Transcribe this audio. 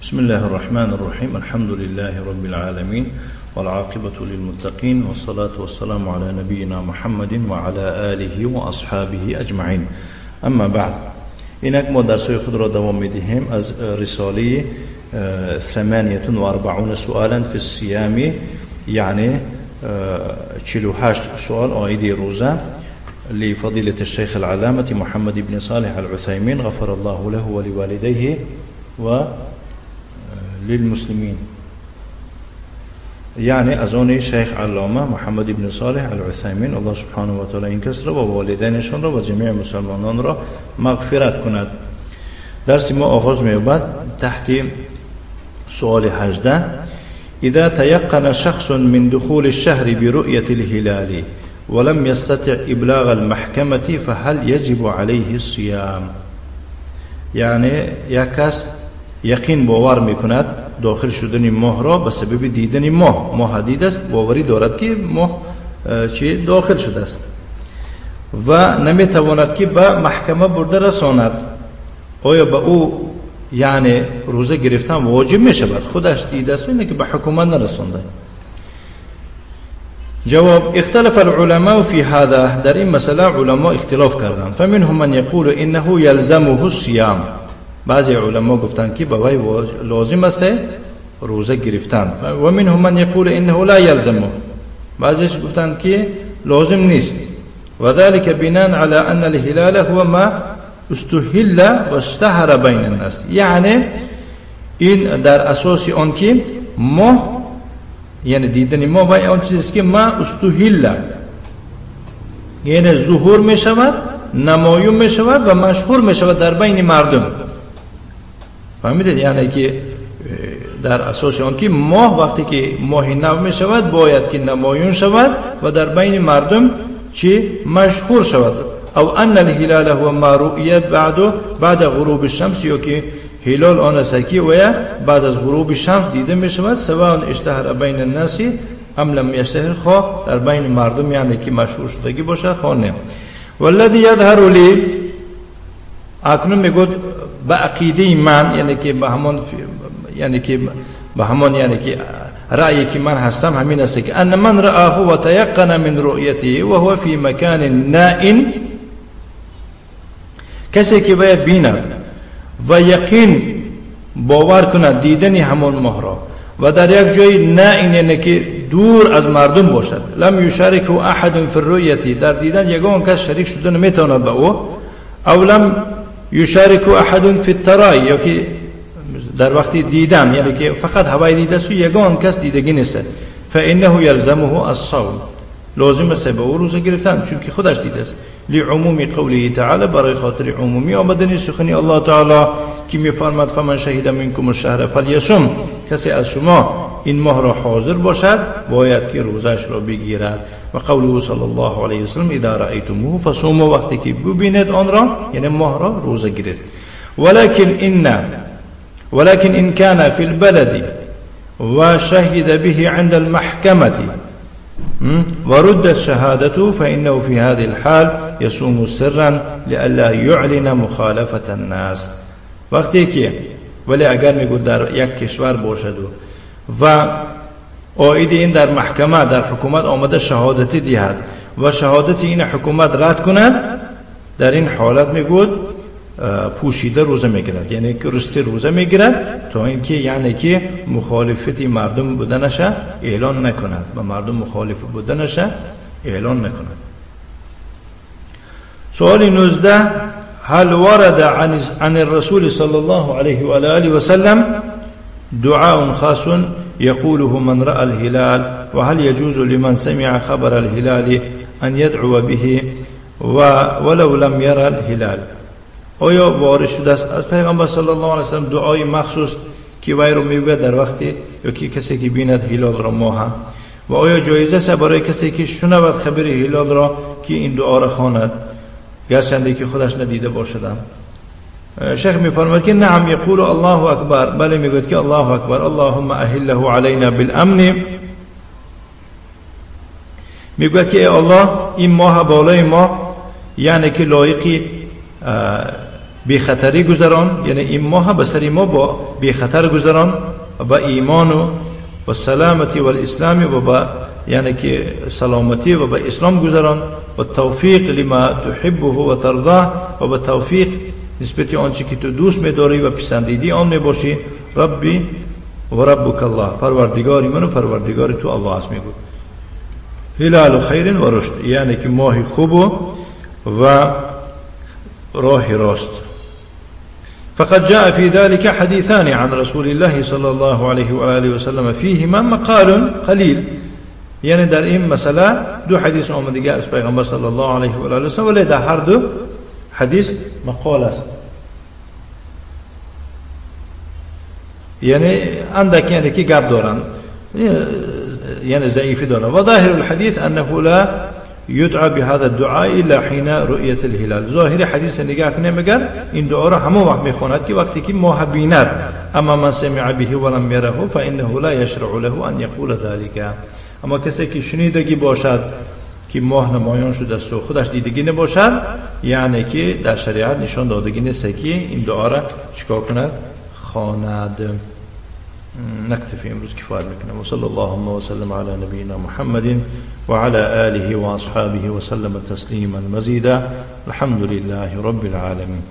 بسم الله الرحمن الرحيم الحمد لله رب العالمين والعاقبة للمتقين والصلاة والسلام على نبينا محمد وعلى آله وأصحابه أجمعين. أما بعد، إنك ما درسي خود را دوام میدیم از رساله 48 سؤالا في الصيام، يعني 48 سؤال آيدي روزة لفضيلة الشيخ العلامة محمد بن صالح العثيمين غفر الله له ولوالديه وللمسلمين. يعني أزوني شيخ علامة محمد بن صالح العثيمين الله سبحانه وتعالى این کس را و والدینشان را و جمیع مسلمانان را مغفرت کند. درس ما آغاز می‌یابد تحت سؤال 18: إذا تيقن شخص من دخول الشهر برؤية الهلال ولم يستطع إبلاغ المحكمة فهل يجب عليه الصيام؟ يعني یک کس یقین باور میکند داخل شدن ماه را به سبب دیدن ماه دید است، باوری دارد که ماه چی داخل شده است و نمیتواند که به محکمه برده رساند، آیا به او یعنی روزه گرفتن واجب میشود؟ خودش دیده است اینه که به حکومت نرسانده. جواب: اختلف العلماء في هذا، در این مسئله علماء اختلاف کردند. فمنهم من يقول انه يلزمه الصيام، بعضی علما گفتند که به وی لازم است روزه گرفتن. و منهم من يقول انه لا يلزمه، بعضیش گفتند که لازم نیست. و ذلك بناء على ان الهلال هو ما استهل و اشتهر بین الناس، یعنی این در اساس آن که ماه یعنی دیدن ماه و آن چیزی که ما استهل یعنی ظهور می شود، نمایان می شود و مشهور می شود در بین مردم. فهمیدید؟ یعنی که در اساس آن که ماه وقتی که ماه نو می شود باید که نمایان شود و در بین مردم چی مشهور شود. او ان الهلال هو ما رؤیت بعد غروب الشمس، یا که هلال آن است که و بعد از غروب شمس دیده می شود، سواء اشتهر بین الناس ام لم یشتهر، خواه در بین مردم یعنی که مشهور شدگی باشد خواه نه. والذی یظهر لی، اکنون میگوید به عقیده من، یعنی که به همان یعنی که رأیی که من هستم همین است که ان من رآه و تیقن من رؤیته و هو فی مکان نائن، کسی که باید بیند و یقین باور کند دیدن همان ماه را و در یک جای نائن یعنی که دور از مردم باشد، لم یشارک احد فی الرؤیه، در دیدن یگان کس شریک شده نمیتواند به او، او لم یشارک احد فی الترای، یا که در وقتی دیدن یعنی که فقط هوای دیده است و یگان کس دیدگی نیست، فانه یلزمه الصوم، لازم است به او روزه گرفتن چون که خودش دیده است. لعموم قوله تعالی، برای خاطر عمومی آمدن سخن الله تعالی که میفرماد فمن شهد منکم الشهر فلیصم، کسی از شما این ماه را حاضر باشد باید که روزش را بگیرد. و قوله صلی الله علیه و سلم اذا رأیتموه فصوموا، وقتی که ببینید آن را یعنی ماه را روزه گیرید. ولكن إن كان في البلد وشهد به عند المحكمة وردت شهادته فإنه في هذه الحال يصوم سرا لئلا يعلن مخالفة الناس. وقتی که ولی اگر میگوید در یک کشور باشد و آید این در محکمه در حکومت آمده شهادتی دهد و شهادت این حکومت رد کند، در این حالت میگوید پوشیده روزه میگیرد، یعنی که رسته روزه میگیرد تا اینکه یعنی که مخالفتی مردم بودنش اعلان نکند، به مردم مخالف بودنش اعلان نکند. سوال 19: هل ورد عن الرسول صلى الله عليه وآله وسلم دعاء خاص يقوله من رأى الهلال، وهل يجوز لمن سمع خبر الهلال أن يدعو به ولو لم يرى الهلال؟ آیا وارد شده است از پیغمبر صلی الله علیه و سلم دعای مخصوص که وی رو میگوید در وقتی یا که کسی که بیند هلال را ماه، و آیا جایزه است برای کسی که شنود خبر هلال را که این دعا را خواند گرچه که خودش ندیده باشد؟ شیخ میفرماید که نعم، یقول الله اکبر، بله میگوید که الله اکبر، اللهم اهله علینا بالامن، میگوید که ای الله این ماه بالای ما یعنی که لایقی بی خطری گذران، یعنی این ماه بسری ما با بی خطر گذران و با ایمان و سلامتی و الاسلام و با یعنی که سلامتی و با اسلام گذران و توفیق لما تحبه و ترضاه و با توفیق نسبت آنچه که تو دوست می‌داری و پسندیدی آن میباشی. ربی و ربک الله، پروردگاری من و پروردگار تو الله است. میگو هلال خیر و رشد، یعنی که ماه خوب و راه راست. فقد جاء في ذلك حديثان عن رسول الله صلى الله عليه وآله وسلم فيهما مقال قليل، یعنی در این مسئله دو حدیث آمده از پیغمبر صلی الله علیه و آله و سلم، ولی در هر دو حدیث مقال است، یعنی اندکی اندکی گپ دارن، یعنی ضعیفی دارن. و ظاهر الحديث انه لا يدعى بهذا الدعاء الا حين رؤية الهلال. ظاهر حدیث نگاه کنیم مگر این دعا را همون وقت میخواند که وقتی که ماه بیند. اما من سمع به ولم يره فانه لا يشرع له ان يقول ذلك. اما کسی که شنیدگی باشد که ماه نمایان شده است و خودش دیدگی نباشد، یعنی که در شریعت نشان دادگی نیست که این دعا را چیکار کند؟ خواند. نكتفي امروز كفاية مكنا. وصلى اللهم وسلم على نبينا محمد وعلى آله وأصحابه وسلم تسليما مزيدا. الحمد لله رب العالمين.